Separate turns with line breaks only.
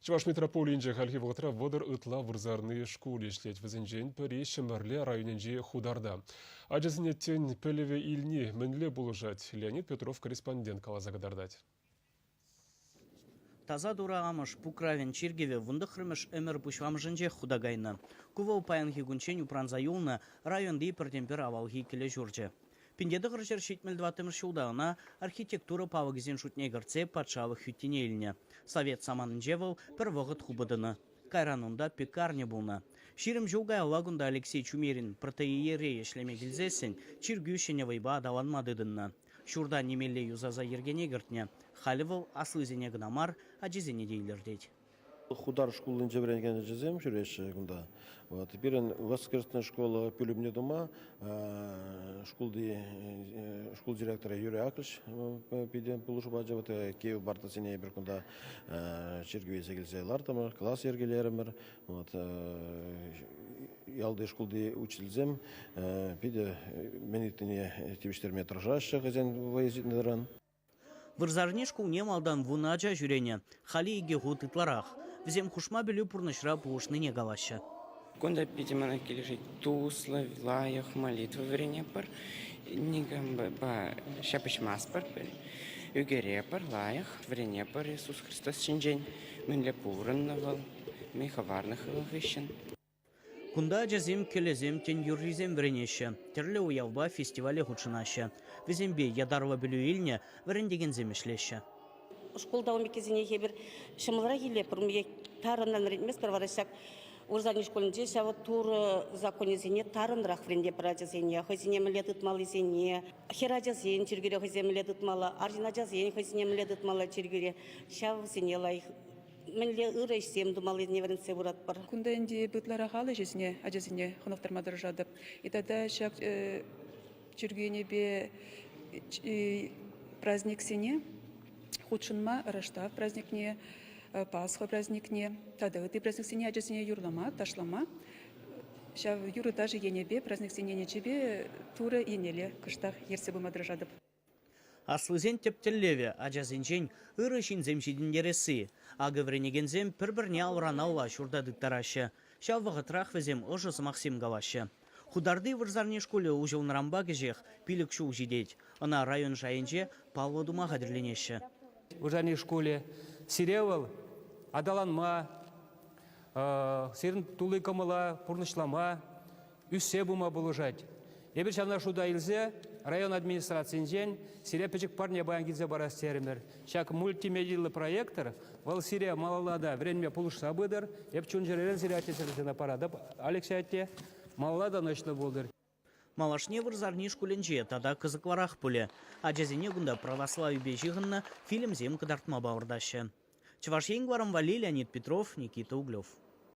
Чуваш метрополинже халхи вғытра водыр ытла вырзарны школ ешлет візінжен пірі шымарле районенже хударда. Ажызынеттен піліве илні мінле болыжат. Леонид Петров корреспондент калазагадардать.
Таза дурағамыш пукравен чиргеве вұндықрымыш өмір пұшвамжынже худагайны. Кувау паянхи гүнчен упранза юлны районды пірдемпер авалхи келе жүрже. Пиндеді ғыржер шетмелдватымыр шулдағына архитектура павығызен шутнегірце патшалық хүттіне еліне. Совет саманын жевыл пір вғыт хубыдыны. Кайранында пекарне бұлны. Ширім жылғай алагында Алексей Чумерин протеиере ешлеме келзесін чиргүйшіне вайба адаланмадыдынны. Шурда немелле юзаза ергене гіртне. Халывыл аслызене гнамар ажизене дейлердейд.
Худар школын жебіренген жезем жүреші күнда. Теперь воскресная школа пөлімне дома, школ директора Юрий Аклыч пиден пулышы бажы, Киев бартасыне бір күнда чергеве сегілсейлар тамыр, класс ергелерімір, ялды школды училзем, пиде менетіне тивіштерме тұржашы ғызен вайзитнедіран.
Вырзарне школ немалдан вунаджа жүрене, хали иге ғутытларақ. Взем хушма білі пұрнышра пұлышны не галашы.
Кунда пидемана кележит тусла, лаях, молитва вренепар, нигам ба шапыш маспар, югерепар, лаях, вренепар Иисус Христос шинжен, мінле пурыннавал, мейхаварных вғышын.
Кунда жазем келезем тен юрризем вренеші, терлі уявба фестивале худшынашы. Візембе ядарва білу еліне врендеген земешлеші.
Школда он кезине хебер шымылра келе пұрмге тарыннан ретмес бір варашак урзани школынже шавы тур законезене тарынрақ френде пражазене хозине млет ытмалы зене херажазен чергере хозе млет ытмалы аржина жазен хозине млет ытмалы чергере шав зене лай мле ырыш сем думалы не варенсе бурат бар.
Кунда инди бытлара халы жизне ажазене хыновтарма дыржады. И тогда шак чергене бе праздник сене худшынма Раштав праздникне, Пасха праздникне, тогда этой праздник сене ажасене юрлама, ташлама. Шав юры даже енебе праздник сене нечебе тура енеле кыштах ерсе бума дрожадып.
Аслызен тептеллеве ажазенчен ырышин земшидіндересі. Ағы вренегензем пір-бірне ауранаула шурда дыктарашы. Шав вағытрах візем ұжыз Максим галашы. Хударды вырзарне школе ұжыл нарамбағы жех пилік шу жидеть. Она район жайынже Павла дума қадірленеші.
В жанной школе сиревал, адаланма, сирн тулы камыла, пурнышлама, үссе бума булыжать. Ебір шавна шуда илзе, район администрациян сирепечек парня баян гидзе барастеример. Шак мультимедиялы проектор, вал сире малалада время пулышса быдыр, еп чунжерелен сиреатесерсена парадып, Алексей атте, малалада ночны болдыр.
Малашне вырзарне школенже тада кызыкларах пуле. Ажазене гунда православие бежигынна фильм зем кадартма бауырдашы. Чуваш енгварам вали Леонид Петров, Никита Углев.